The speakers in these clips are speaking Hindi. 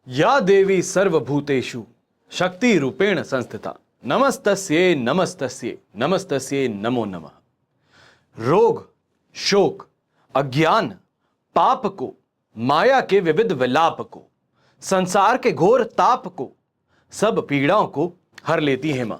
या देवी सर्वभूतेषु शक्ति रूपेण संस्थिता नमस्तस्ये नमस्तस्ये नमस्तस्ये नमो नमः। रोग, शोक, अज्ञान, पाप को, माया के विविध विलाप को, संसार के घोर ताप को, सब पीड़ाओं को हर लेती है मां।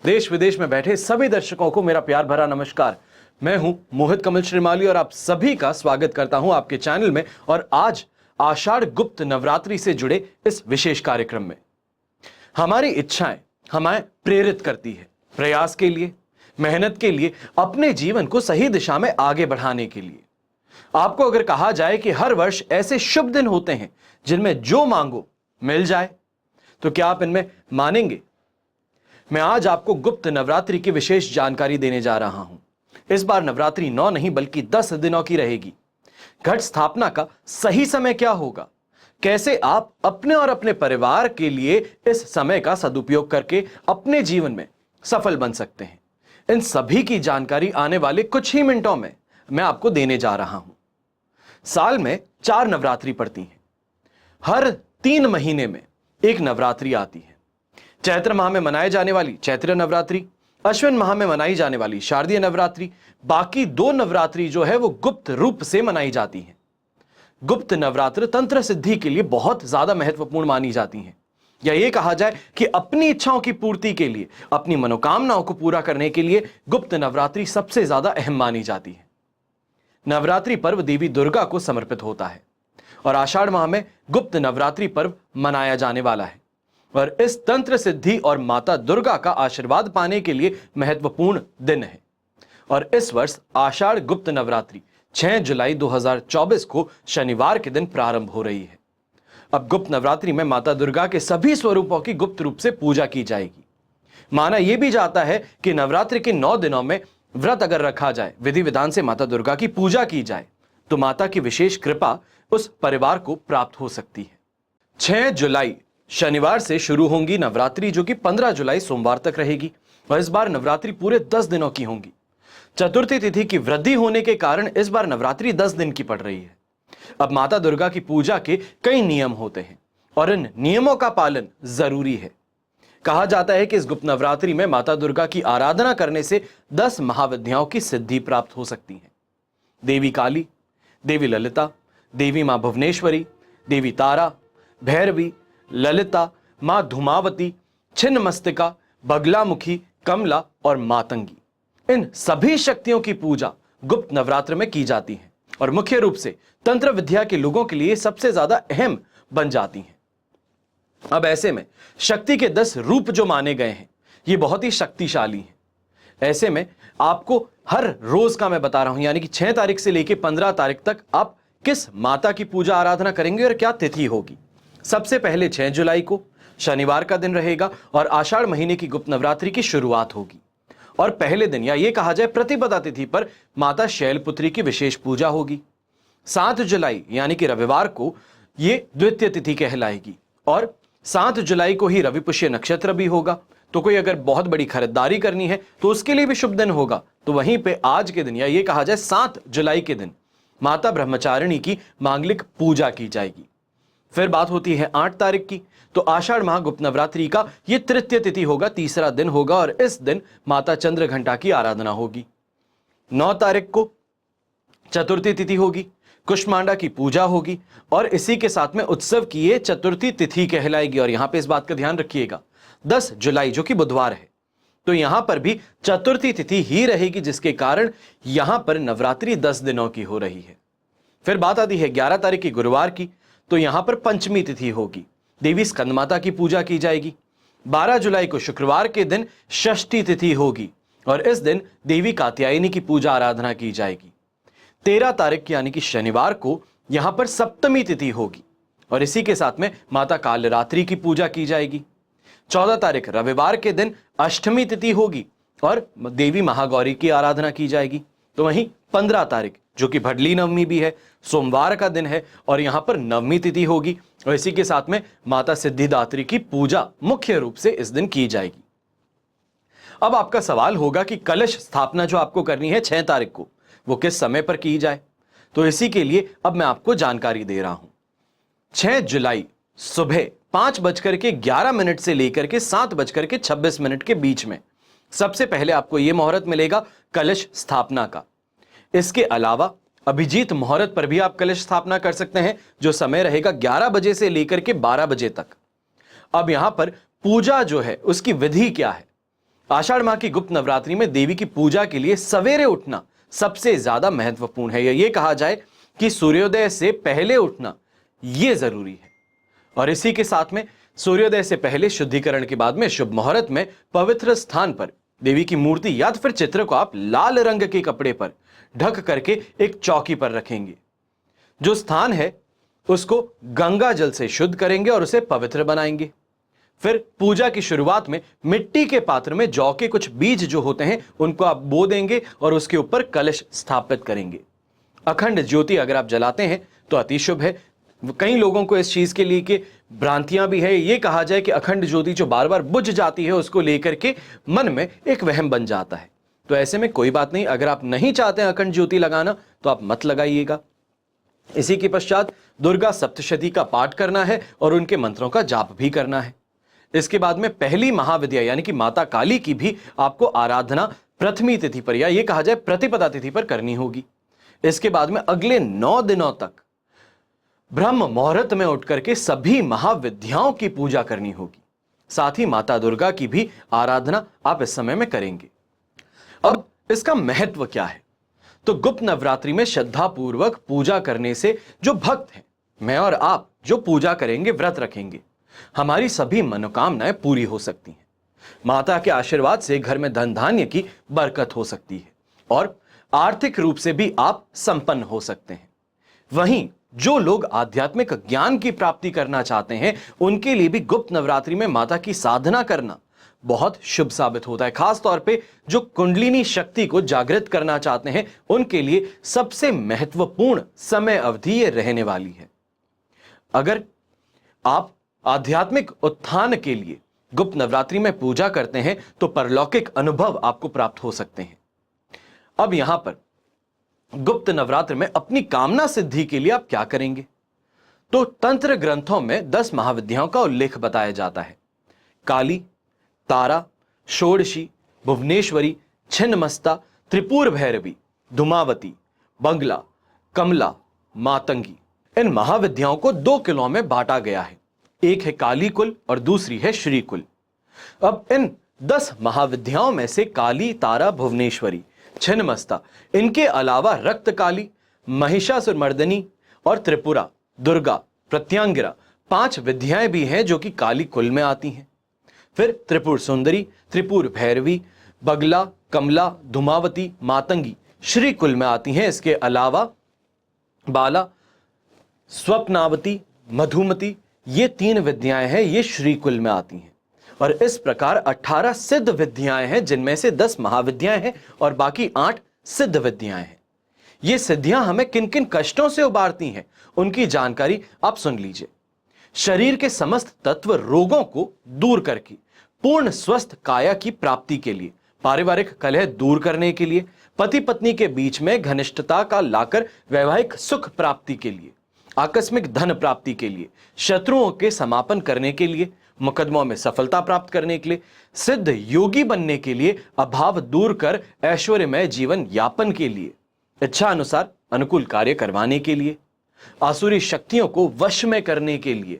देश विदेश में बैठे सभी दर्शकों को मेरा प्यार भरा नमस्कार। मैं हूं मोहित कमल श्रीमाली और आप सभी का स्वागत करता हूं आपके चैनल में और आज आषाढ़ गुप्त नवरात्रि से जुड़े इस विशेष कार्यक्रम में। हमारी इच्छाएं हमें प्रेरित करती है प्रयास के लिए, मेहनत के लिए, अपने जीवन को सही दिशा में आगे बढ़ाने के लिए। आपको अगर कहा जाए कि हर वर्ष ऐसे शुभ दिन होते हैं जिनमें जो मांगो मिल जाए, तो क्या आप इनमें मानेंगे? मैं आज आपको गुप्त नवरात्रि की विशेष जानकारी देने जा रहा हूं। इस बार नवरात्रि 9 नहीं बल्कि 10 दिनों की रहेगी। घट स्थापना का सही समय क्या होगा, कैसे आप अपने और अपने परिवार के लिए इस समय का सदुपयोग करके अपने जीवन में सफल बन सकते हैं, इन सभी की जानकारी आने वाले कुछ ही मिनटों में मैं आपको देने जा रहा हूं। साल में 4 नवरात्रि पड़ती हैं। हर 3 महीने में एक नवरात्रि आती है। चैत्र माह में मनाए जाने वाली चैत्र नवरात्रि, अश्विन माह में मनाई जाने वाली शारदीय नवरात्रि, बाकी 2 नवरात्रि जो है वो गुप्त रूप से मनाई जाती हैं। गुप्त नवरात्र तंत्र सिद्धि के लिए बहुत ज्यादा महत्वपूर्ण मानी जाती हैं, या ये कहा जाए कि अपनी इच्छाओं की पूर्ति के लिए, अपनी मनोकामनाओं को पूरा करने के लिए गुप्त नवरात्रि सबसे ज्यादा अहम मानी जाती है। नवरात्रि पर्व देवी दुर्गा को समर्पित होता है और आषाढ़ माह में गुप्त नवरात्रि पर्व मनाया जाने वाला है और इस तंत्र सिद्धि और माता दुर्गा का आशीर्वाद पाने के लिए महत्वपूर्ण दिन है। और इस वर्ष आषाढ़ गुप्त नवरात्रि 6 जुलाई 2024 को शनिवार के दिन प्रारंभ हो रही है। अब गुप्त नवरात्रि में माता दुर्गा के सभी स्वरूपों की गुप्त रूप से पूजा की जाएगी। माना यह भी जाता है कि नवरात्रि के 9 दिनों में व्रत अगर रखा जाए, विधि विधान से माता दुर्गा की पूजा की जाए, तो माता की विशेष कृपा उस परिवार को प्राप्त हो सकती है। 6 जुलाई शनिवार से शुरू होंगी नवरात्रि, जो कि 15 जुलाई सोमवार तक रहेगी और इस बार नवरात्रि पूरे 10 दिनों की होंगी। चतुर्थी तिथि की वृद्धि होने के कारण इस बार नवरात्रि 10 दिन की पड़ रही है। अब माता दुर्गा की पूजा के कई नियम होते हैं और इन नियमों का पालन जरूरी है। कहा जाता है कि इस गुप्त नवरात्रि में माता दुर्गा की आराधना करने से 10 महाविद्याओं की सिद्धि प्राप्त हो सकती है। देवी काली, देवी ललिता, देवी मां भुवनेश्वरी, देवी तारा, भैरवी, ललिता, मां धूमावती, छिन्नमस्तिका, बगलामुखी, कमला और मातंगी, इन सभी शक्तियों की पूजा गुप्त नवरात्र में की जाती है और मुख्य रूप से तंत्र विद्या के लोगों के लिए सबसे ज्यादा अहम बन जाती हैं। अब ऐसे में शक्ति के 10 रूप जो माने गए हैं ये बहुत ही शक्तिशाली हैं। ऐसे में आपको हर रोज का मैं बता रहा हूं, यानी कि 6 तारीख से लेकर 15 तारीख तक आप किस माता की पूजा आराधना करेंगे और क्या तिथि होगी। सबसे पहले 6 जुलाई को शनिवार का दिन रहेगा और आषाढ़ महीने की गुप्त नवरात्रि की शुरुआत होगी और पहले दिन, या ये कहा जाए प्रतिपदा तिथि पर, माता शैलपुत्री की विशेष पूजा होगी। 7 जुलाई यानी कि रविवार को ये द्वितीय तिथि कहलाएगी और 7 जुलाई को ही रविपुष्य नक्षत्र भी होगा, तो कोई अगर बहुत बड़ी खरीदारी करनी है तो उसके लिए भी शुभ दिन होगा। तो वहीं पे आज के दिन, या ये कहा जाए 7 जुलाई के दिन, माता ब्रह्मचारिणी की मांगलिक पूजा की जाएगी। फिर बात होती है 8 तारीख की, तो आषाढ़ माह गुप्त नवरात्रि का यह तृतीय तिथि होगा, तीसरा दिन होगा और इस दिन माता चंद्रघंटा की आराधना होगी। 9 तारीख को चतुर्थी तिथि होगी, कुष्मांडा की पूजा होगी और इसी के साथ में उत्सव की ये चतुर्थी तिथि कहलाएगी। और यहां पे इस बात का ध्यान रखिएगा, 10 जुलाई जो कि बुधवार है, तो यहां पर भी चतुर्थी तिथि ही रहेगी, जिसके कारण यहां पर नवरात्रि 10 दिनों की हो रही है। फिर बात आती है 11 तारीख की गुरुवार की, तो यहां पर पंचमी तिथि होगी, देवी स्कंदमाता की पूजा की जाएगी। 12 जुलाई को शुक्रवार के दिन षष्ठी तिथि होगी और इस दिन देवी कात्यायनी की पूजा आराधना की जाएगी। 13 तारीख यानी कि शनिवार को यहां पर सप्तमी तिथि होगी और इसी के साथ में माता कालरात्रि की पूजा की जाएगी। 14 तारीख रविवार के दिन अष्टमी तिथि होगी और देवी महागौरी की आराधना की जाएगी। तो वहीं 15 तारीख जो कि भडली नवमी भी है, सोमवार का दिन है और यहां पर नवमी तिथि होगी और इसी के साथ में माता सिद्धिदात्री की पूजा मुख्य रूप से इस दिन की जाएगी। अब आपका सवाल होगा कि कलश स्थापना जो आपको करनी है 6 तारीख को, वो किस समय पर की जाए। तो इसी के लिए अब मैं आपको जानकारी दे रहा हूं। 6 जुलाई सुबह 5:11 से लेकर के 7:26 के बीच में सबसे पहले आपको यह मुहूर्त मिलेगा कलश स्थापना का। इसके अलावा अभिजीत मुहूर्त पर भी आप कलश स्थापना कर सकते हैं, जो समय रहेगा 11 बजे से लेकर के 12 बजे तक। अब यहां पर पूजा जो है उसकी विधि क्या है? आषाढ़ माह की गुप्त नवरात्रि में देवी की पूजा के लिए सवेरे उठना सबसे ज्यादा महत्वपूर्ण है। यह कहा जाए कि सूर्योदय से पहले उठना यह जरूरी है। और इसी के साथ में सूर्योदय से पहले शुद्धिकरण के बाद में शुभ मुहूर्त में पवित्र स्थान पर देवी की मूर्ति या तो फिर चित्र को आप लाल रंग के कपड़े पर ढक करके एक चौकी पर रखेंगे। जो स्थान है उसको गंगा जल से शुद्ध करेंगे और उसे पवित्र बनाएंगे। फिर पूजा की शुरुआत में मिट्टी के पात्र में जौ के कुछ बीज जो होते हैं उनको आप बो देंगे और उसके ऊपर कलश स्थापित करेंगे। अखंड ज्योति अगर आप जलाते हैं तो अति शुभ है। कई लोगों को इस चीज के लिए कि भ्रांतियां भी है। ये कहा जाए कि अखंड ज्योति जो बार बार बुझ जाती है उसको लेकर के मन में एक वहम बन जाता है। तो ऐसे में कोई बात नहीं, अगर आप नहीं चाहते हैं अखंड ज्योति लगाना तो आप मत लगाइएगा। इसी के पश्चात दुर्गा सप्तशती का पाठ करना है और उनके मंत्रों का जाप भी करना है। इसके बाद में पहली महाविद्या यानी कि माता काली की भी आपको आराधना प्रथमी तिथि पर या ये कहा जाए प्रतिपदा तिथि पर करनी होगी। इसके बाद में अगले 9 दिनों तक ब्रह्म मुहूर्त में उठ करके सभी महाविद्याओं की पूजा करनी होगी। साथ ही माता दुर्गा की भी आराधना आप इस समय में करेंगे। अब इसका महत्व क्या है? तो गुप्त नवरात्रि में श्रद्धा पूर्वक पूजा करने से जो भक्त हैं, मैं और आप जो पूजा करेंगे, व्रत रखेंगे, हमारी सभी मनोकामनाएं पूरी हो सकती हैं। माता के आशीर्वाद से घर में धन धान्य की बरकत हो सकती है और आर्थिक रूप से भी आप संपन्न हो सकते हैं। वहीं जो लोग आध्यात्मिक ज्ञान की प्राप्ति करना चाहते हैं उनके लिए भी गुप्त नवरात्रि में माता की साधना करना बहुत शुभ साबित होता है। खास तौर पे जो कुंडलिनी शक्ति को जागृत करना चाहते हैं उनके लिए सबसे महत्वपूर्ण समय अवधि ये रहने वाली है। अगर आप आध्यात्मिक उत्थान के लिए गुप्त नवरात्रि में पूजा करते हैं तो परलौकिक अनुभव आपको प्राप्त हो सकते हैं। अब यहां पर गुप्त नवरात्र में अपनी कामना सिद्धि के लिए आप क्या करेंगे? तो तंत्र ग्रंथों में 10 महाविद्याओं का उल्लेख बताया जाता है। काली, तारा, षोडशी, भुवनेश्वरी, छिन्नमस्ता, त्रिपुर भैरवी, धुमावती, बंगला, कमला, मातंगी। इन महाविद्याओं को 2 किलों में बांटा गया है। एक है काली कुल और दूसरी है श्री कुल। अब इन 10 महाविद्याओं में से काली, तारा, भुवनेश्वरी, छिन्नमस्ता, इनके अलावा रक्त काली, महिषासुरमर्दिनी और त्रिपुरा, दुर्गा, प्रत्यांगिरा 5 विद्याएं भी हैं जो कि काली कुल में आती हैं। फिर त्रिपुर सुंदरी, त्रिपुर भैरवी, बगला, कमला, धुमावती, मातंगी श्री कुल में आती हैं। इसके अलावा बाला, स्वप्नावती, मधुमती, ये 3 विद्याएं हैं, ये श्री कुल में आती हैं। और इस प्रकार 18 सिद्ध विद्याएं हैं जिनमें से 10 महाविद्याएं हैं और बाकी 8 सिद्ध विद्याएं हैं। ये सिद्धियां हमें किन किन कष्टों से उबारती हैं उनकी जानकारी आप सुन लीजिए। शरीर के समस्त तत्व रोगों को दूर करके पूर्ण स्वस्थ काया की प्राप्ति के लिए, पारिवारिक कलह दूर करने के लिए, पति पत्नी के बीच में घनिष्ठता का लाकर वैवाहिक सुख प्राप्ति के लिए, आकस्मिक धन प्राप्ति के लिए, शत्रुओं के समापन करने के लिए, मुकदमों में सफलता प्राप्त करने के लिए, सिद्ध योगी बनने के लिए, अभाव दूर कर ऐश्वर्यमय जीवन यापन के लिए, इच्छा अनुसार अनुकूल कार्य करवाने के लिए, आसुरी शक्तियों को वश में करने के लिए,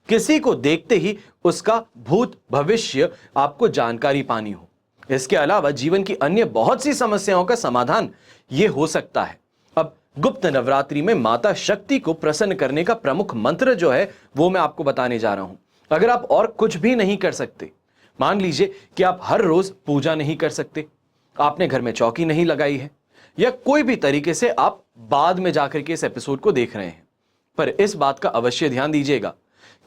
किसी को देखते ही उसका भूत भविष्य आपको जानकारी पानी हो। इसके अलावा जीवन की अन्य बहुत सी समस्याओं का समाधान यह हो सकता है। अब गुप्त नवरात्रि में माता शक्ति को प्रसन्न करने का प्रमुख मंत्र जो है वो मैं आपको बताने जा रहा हूं। अगर आप और कुछ भी नहीं कर सकते, मान लीजिए कि आप हर रोज पूजा नहीं कर सकते, आपने घर में चौकी नहीं लगाई है, या कोई भी तरीके से आप बाद में जाकर के इस एपिसोड को देख रहे हैं, पर इस बात का अवश्य ध्यान दीजिएगा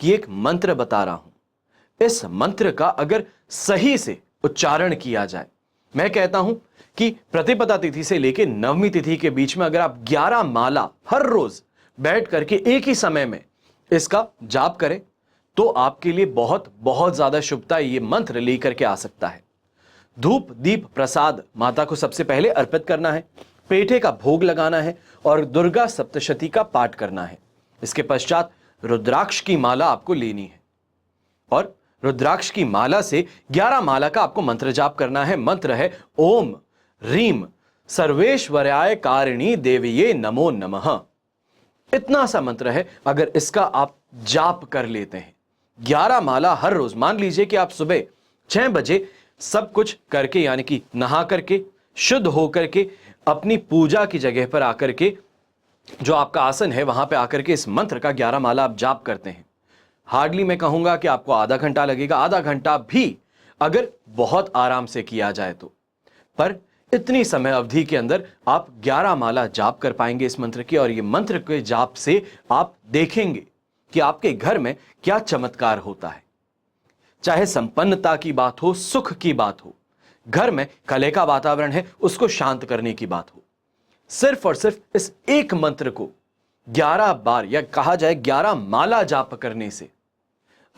कि एक मंत्र बता रहा हूं। इस मंत्र का अगर सही से उच्चारण किया जाए, मैं कहता हूं कि प्रतिपदा तिथि से लेकर नवमी तिथि के बीच में अगर आप 11 माला हर रोज बैठ करके एक ही समय में इसका जाप करें तो आपके लिए बहुत बहुत ज्यादा शुभता ये मंत्र लेकर के आ सकता है। धूप दीप प्रसाद माता को सबसे पहले अर्पित करना है, पेठे का भोग लगाना है और दुर्गा सप्तशती का पाठ करना है। इसके पश्चात रुद्राक्ष की माला आपको लेनी है और रुद्राक्ष की माला से 11 माला का आपको मंत्र जाप करना है। मंत्र है ओम ह्रीम सर्वेश्वर्याय कारिणी देवीये नमो नमः। इतना सा मंत्र है, अगर इसका आप जाप कर लेते हैं 11 माला हर रोज, मान लीजिए कि आप सुबह 6 बजे सब कुछ करके, यानी कि नहा करके शुद्ध होकर के अपनी पूजा की जगह पर आकर के जो आपका आसन है वहां पे आकर के इस मंत्र का 11 माला आप जाप करते हैं। हार्डली मैं कहूंगा कि आपको आधा घंटा लगेगा, आधा घंटा भी अगर बहुत आराम से किया जाए तो, पर इतनी समय अवधि के अंदर आप 11 माला जाप कर पाएंगे इस मंत्र की। और ये मंत्र के जाप से आप देखेंगे कि आपके घर में क्या चमत्कार होता है। चाहे संपन्नता की बात हो, सुख की बात हो, घर में कलह का वातावरण है उसको शांत करने की बात हो, सिर्फ और सिर्फ इस एक मंत्र को 11 बार या कहा जाए 11 माला जाप करने से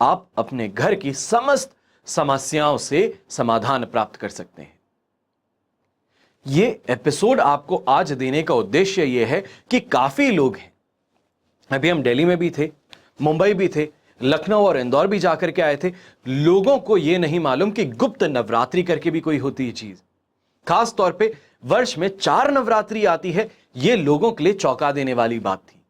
आप अपने घर की समस्त समस्याओं से समाधान प्राप्त कर सकते हैं। यह एपिसोड आपको आज देने का उद्देश्य यह है कि काफी लोग हैं, अभी हम दिल्ली में भी थे, मुंबई भी थे, लखनऊ और इंदौर भी जाकर के आए थे, लोगों को यह नहीं मालूम कि गुप्त नवरात्रि करके भी कोई होती है चीज। खास तौर पे वर्ष में 4 नवरात्रि आती है, यह लोगों के लिए चौंका देने वाली बात थी।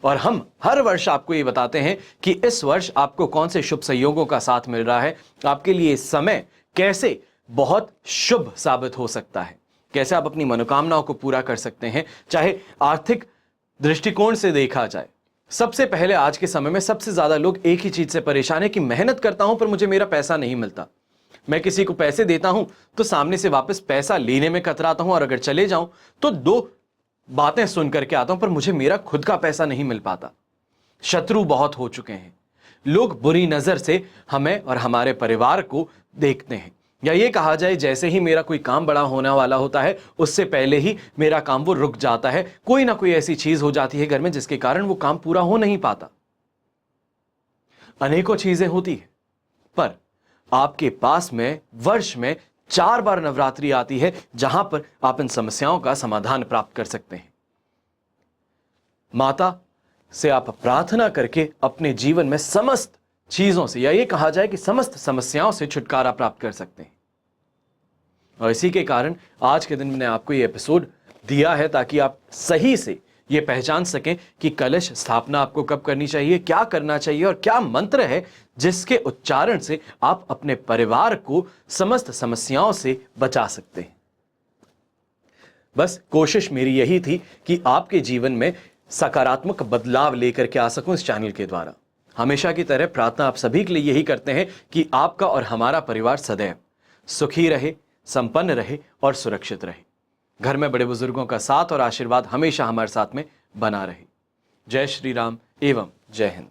और हम हर वर्ष आपको यह बताते हैं कि इस वर्ष आपको कौन से शुभ संयोगों का साथ मिल रहा है, आपके लिए इस समय कैसे बहुत शुभ साबित हो सकता है, कैसे आप अपनी मनोकामनाओं को पूरा कर सकते हैं। चाहे आर्थिक दृष्टिकोण से देखा जाए, सबसे पहले आज के समय में सबसे ज्यादा लोग एक ही चीज से परेशान है कि मेहनत करता हूं पर मुझे मेरा पैसा नहीं मिलता। मैं किसी को पैसे देता हूं तो सामने से वापस पैसा लेने में कतराता हूं, और अगर चले जाऊं तो 2 बातें सुन करके आता हूं पर मुझे मेरा खुद का पैसा नहीं मिल पाता। शत्रु बहुत हो चुके हैं, लोग बुरी नजर से हमें और हमारे परिवार को देखते हैं, या ये कहा जाए जैसे ही मेरा कोई काम बड़ा होने वाला होता है उससे पहले ही मेरा काम वो रुक जाता है। कोई ना कोई ऐसी चीज हो जाती है घर में जिसके कारण वो काम पूरा हो नहीं पाता। अनेकों चीजें होती है, पर आपके पास में वर्ष में 4 बार नवरात्रि आती है जहां पर आप इन समस्याओं का समाधान प्राप्त कर सकते हैं। माता से आप प्रार्थना करके अपने जीवन में समस्त चीजों से, या ये कहा जाए कि समस्त समस्याओं से छुटकारा प्राप्त कर सकते हैं। और इसी के कारण आज के दिन मैंने आपको ये एपिसोड दिया है ताकि आप सही से ये पहचान सकें कि कलश स्थापना आपको कब करनी चाहिए, क्या करना चाहिए और क्या मंत्र है जिसके उच्चारण से आप अपने परिवार को समस्त समस्याओं से बचा सकते हैं। बस कोशिश मेरी यही थी कि आपके जीवन में सकारात्मक बदलाव लेकर के आ सकूं इस चैनल के द्वारा। हमेशा की तरह प्रार्थना आप सभी के लिए यही करते हैं कि आपका और हमारा परिवार सदैव सुखी रहे, संपन्न रहे और सुरक्षित रहे। घर में बड़े बुजुर्गों का साथ और आशीर्वाद हमेशा हमारे साथ में बना रहे। जय श्री राम एवं जय हिंद।